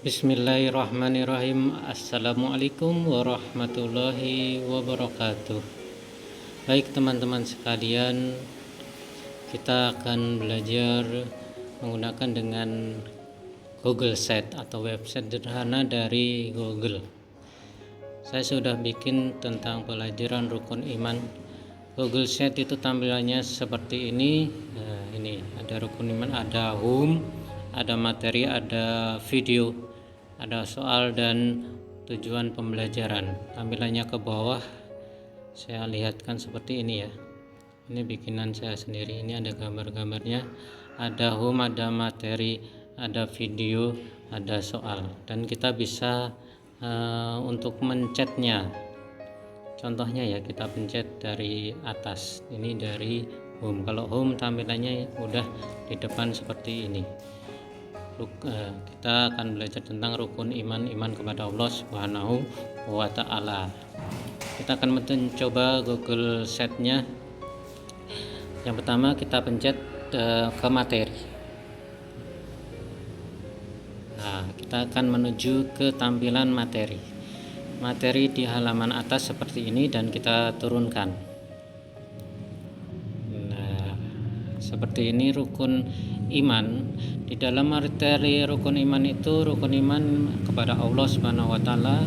Bismillahirrahmanirrahim. Assalamualaikum warahmatullahi wabarakatuh. Baik teman-teman sekalian, kita akan belajar menggunakan dengan Google Sheet atau website sederhana dari Google. Saya sudah bikin tentang pelajaran rukun iman. Google Sheet itu tampilannya seperti ini. Nah, ini ada rukun iman, ada home, ada materi, ada video, ada soal dan tujuan pembelajaran. Tampilannya ke bawah saya lihatkan seperti ini ya. Ini bikinan saya sendiri. Ini ada gambar-gambarnya, ada home, ada materi, ada video, ada soal, dan kita bisa untuk mencetnya. Contohnya ya, kita pencet dari atas. Ini dari home. Kalau home tampilannya udah di depan seperti ini. Kita akan belajar tentang rukun iman kepada Allah Subhanahu wa Ta'ala. Kita akan mencoba Google Sheet-nya. Yang pertama kita pencet ke materi. Nah, kita akan menuju ke tampilan materi. Materi di halaman atas seperti ini dan kita turunkan. Nah, seperti ini rukun iman. Di dalam materi rukun iman itu rukun iman kepada Allah Subhanahu wa Ta'ala,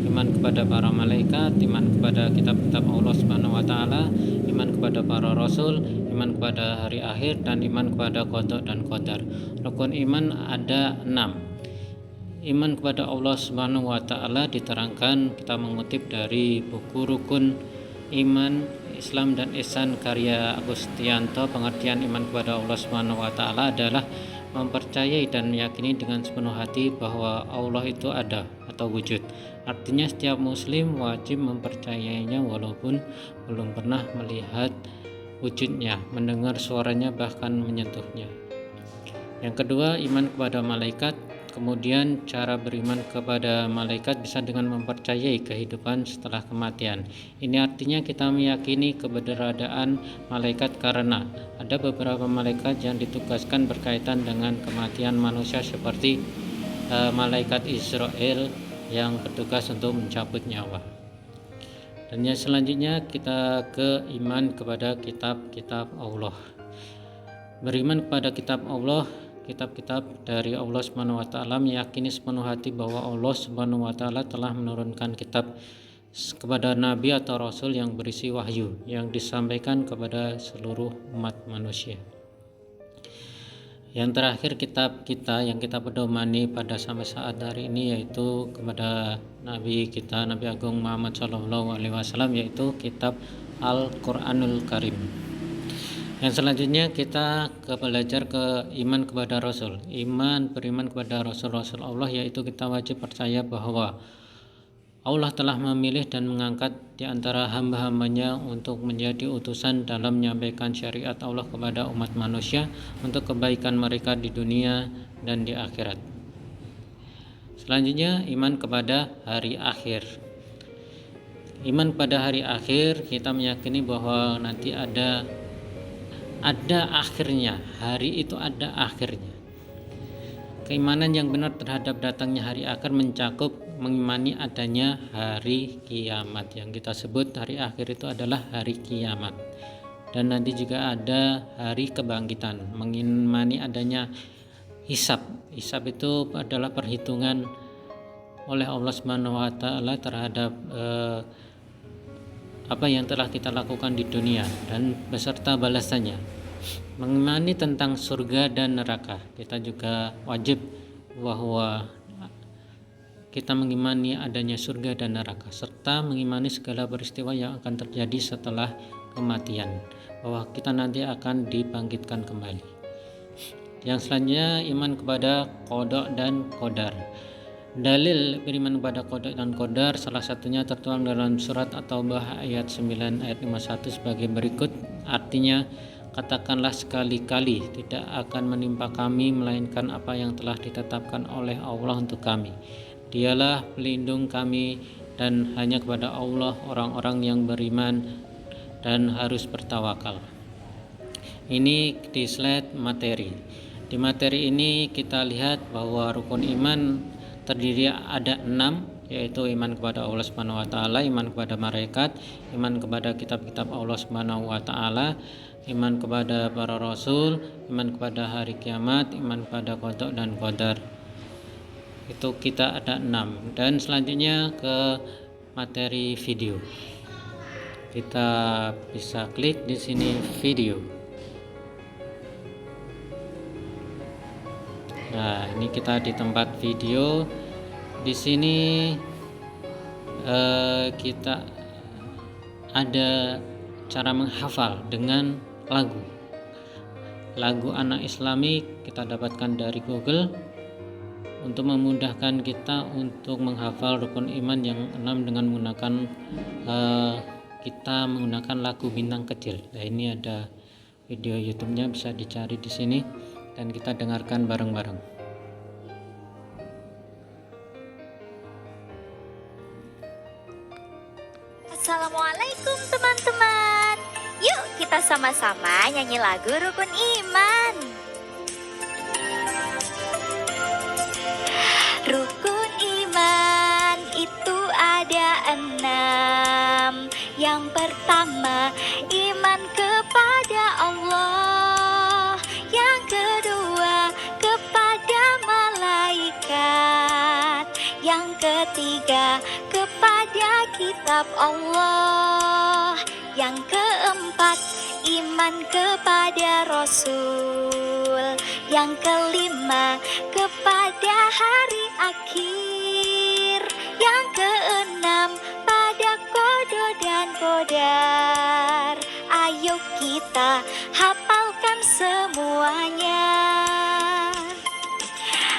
iman kepada para malaikat, iman kepada kitab-kitab Allah Subhanahu wa Ta'ala, iman kepada para rasul, iman kepada hari akhir, dan iman kepada qada dan qadar. Rukun iman ada 6. Iman kepada Allah Subhanahu wa Ta'ala diterangkan, kita mengutip dari buku Rukun Iman Islam dan Ihsan karya Agustianto. Pengertian iman kepada Allah Subhanahu wa Ta'ala adalah mempercayai dan meyakini dengan sepenuh hati bahwa Allah itu ada atau wujud. Artinya setiap muslim wajib mempercayainya walaupun belum pernah melihat wujudnya, mendengar suaranya, bahkan menyentuhnya. Yang kedua, iman kepada malaikat. Kemudian cara beriman kepada malaikat bisa dengan mempercayai kehidupan setelah kematian. Ini artinya kita meyakini keberadaan malaikat karena ada beberapa malaikat yang ditugaskan berkaitan dengan kematian manusia, seperti malaikat Israel yang bertugas untuk mencabut nyawa. Dan yang selanjutnya kita ke iman kepada kitab-kitab Allah. Beriman kepada kitab Allah, kitab-kitab dari Allah Subhanahu wa Ta'ala, meyakini sepenuh hati bahwa Allah Subhanahu wa Ta'ala telah menurunkan kitab kepada nabi atau rasul yang berisi wahyu yang disampaikan kepada seluruh umat manusia. Yang terakhir, kitab kita yang kita pedomani pada sampai saat hari ini yaitu kepada nabi kita, Nabi Agung Muhammad SAW, yaitu kitab Al-Quranul Karim. Yang selanjutnya kita belajar ke iman kepada Rasul. Beriman kepada Rasul-Rasul Allah, yaitu kita wajib percaya bahwa Allah telah memilih dan mengangkat di antara hamba-hambanya untuk menjadi utusan dalam menyampaikan syariat Allah kepada umat manusia untuk kebaikan mereka di dunia dan di akhirat. Selanjutnya, iman kepada hari akhir. Iman pada hari akhir, kita meyakini bahwa nanti ada akhirnya, hari itu ada akhirnya. Keimanan yang benar terhadap datangnya hari akhir mencakup mengimani adanya hari kiamat. Yang kita sebut hari akhir itu adalah hari kiamat. Dan nanti juga ada hari kebangkitan, mengimani adanya hisab. Hisab itu adalah perhitungan oleh Allah Subhanahu wa Ta'ala terhadap apa yang telah kita lakukan di dunia dan beserta balasannya. Mengimani tentang surga dan neraka, kita juga wajib bahwa kita mengimani adanya surga dan neraka, serta mengimani segala peristiwa yang akan terjadi setelah kematian, bahwa kita nanti akan dibangkitkan kembali. Yang selanjutnya, iman kepada qada dan qadar. Dalil beriman kepada qada dan qadar salah satunya tertuang dalam surat At-Taubah ayat 9 ayat 51 sebagai berikut. Artinya, katakanlah sekali-kali tidak akan menimpa kami melainkan apa yang telah ditetapkan oleh Allah untuk kami. Dialah pelindung kami dan hanya kepada Allah orang-orang yang beriman dan harus bertawakal. Ini di slide materi. Di materi ini kita lihat bahwa rukun iman terdiri ada 6, yaitu iman kepada Allah Subhanahu wa taala, iman kepada malaikat, iman kepada kitab-kitab Allah Subhanahu wa taala, iman kepada para rasul, iman kepada hari kiamat, iman kepada qada dan qadar. Itu kita ada 6. Dan selanjutnya ke materi video. Kita bisa klik di sini video. Nah, ini kita di tempat video. Di sini kita ada cara menghafal dengan lagu anak Islami. Kita dapatkan dari Google untuk memudahkan kita untuk menghafal rukun iman yang 6 dengan menggunakan kita menggunakan lagu Bintang Kecil. Nah, ini ada video YouTube-nya, bisa dicari di sini dan kita dengarkan bareng-bareng. Assalamualaikum teman-teman. Yuk kita sama-sama nyanyi lagu Rukun Iman. Rukun iman itu ada 6. Yang pertama, iman kepada Allah. Yang kedua, kepada malaikat. Yang ketiga, kepada kitab Allah. Yang keempat, iman kepada Rasul. Yang kelima, kepada hari akhir. Yang keenam, pada qada dan qadar. Ayo kita hafalkan semuanya.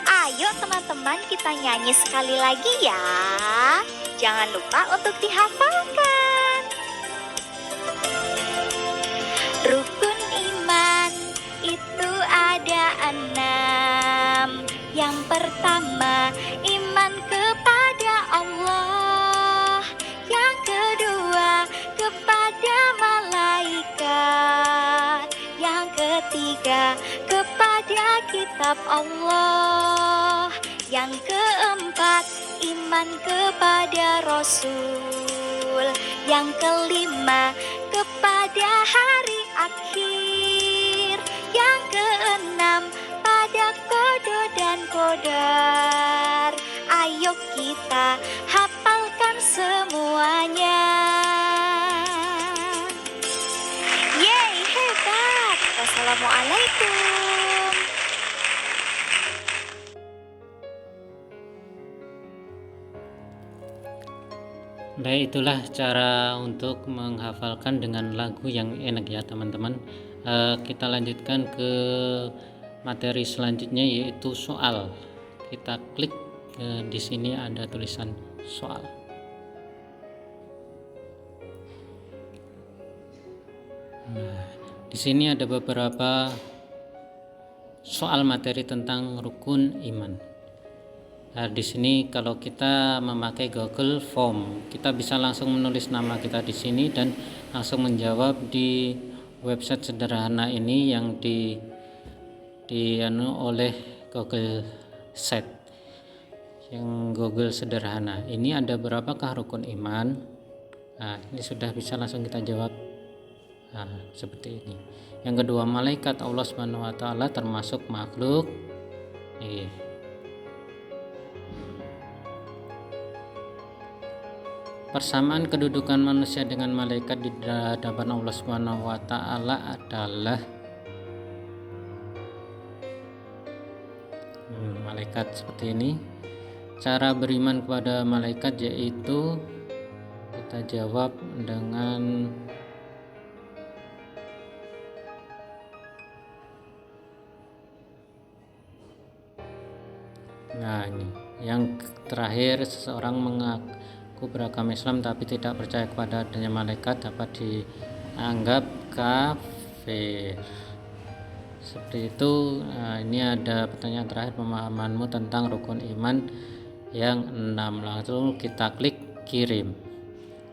Ayo teman-teman, kita nyanyi sekali lagi ya. Jangan lupa untuk dihafalkan. Rukun iman itu ada 6. Yang pertama, iman kepada Allah. Yang kedua, kepada malaikat. Yang ketiga, kepada kitab Allah. Yang keempat, iman kepada Rasul. Yang kelima, kepada hari akhir. Yang keenam, pada qada dan qadar. Ayo kita hafalkan semuanya. Yeay, hebat. Wassalamualaikum. Baik, itulah cara untuk menghafalkan dengan lagu yang enak ya teman-teman. Kita lanjutkan ke materi selanjutnya, yaitu soal. Kita klik di sini ada tulisan soal. Nah, di sini ada beberapa soal materi tentang rukun iman. Nah, di sini kalau kita memakai Google Form, kita bisa langsung menulis nama kita di sini dan langsung menjawab di website sederhana ini yang oleh Google Set, yang Google sederhana. Ini ada berapakah rukun iman? Nah, ini sudah bisa langsung kita jawab. Nah, seperti ini. Yang kedua, malaikat Allah Subhanahu wa taala termasuk makhluk. Persamaan kedudukan manusia dengan malaikat di hadapan Allah Subhanahu wa taala adalah malaikat seperti ini. Cara beriman kepada malaikat yaitu kita jawab dengan ini. Yang terakhir, seseorang mengaku beragama Islam tapi tidak percaya kepada adanya malaikat dapat dianggap kafir. Seperti itu. Ini ada pertanyaan terakhir, pemahamanmu tentang rukun iman yang 6. Langsung kita klik kirim.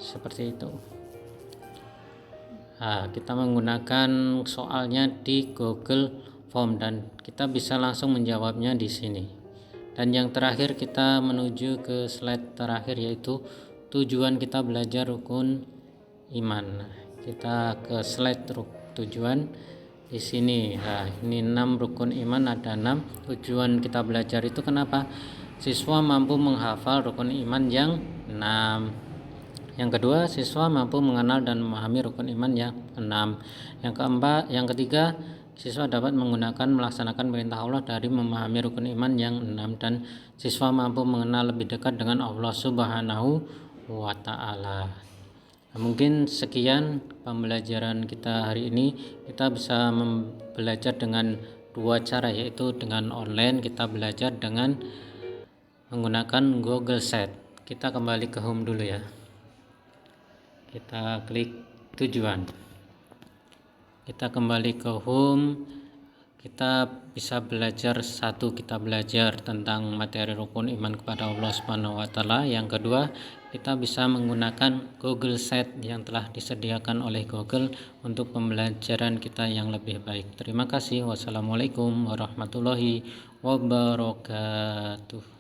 Seperti itu. Kita menggunakan soalnya di Google Form dan kita bisa langsung menjawabnya di sini. Dan yang terakhir kita menuju ke slide terakhir, yaitu tujuan kita belajar rukun iman. Kita ke slide tujuan di sini. Nah, ini 6 rukun iman, ada 6. Tujuan kita belajar itu kenapa? Siswa mampu menghafal rukun iman yang 6. Yang kedua, siswa mampu mengenal dan memahami rukun iman yang 6. Yang ketiga, siswa dapat melaksanakan perintah Allah dari memahami rukun iman yang 6, dan siswa mampu mengenal lebih dekat dengan Allah Subhanahu wa Ta'ala. Nah, mungkin sekian pembelajaran kita hari ini. Kita bisa belajar dengan 2 cara, yaitu dengan online. Kita belajar dengan menggunakan Google Sheet. Kita kembali ke home dulu ya. Kita klik tujuan. Kita kembali ke home. Kita bisa belajar kita belajar tentang materi rukun iman kepada Allah Subhanahu wa Ta'ala. Yang kedua, kita bisa menggunakan Google Sheet yang telah disediakan oleh Google untuk pembelajaran kita yang lebih baik. Terima kasih. Wassalamualaikum warahmatullahi wabarakatuh.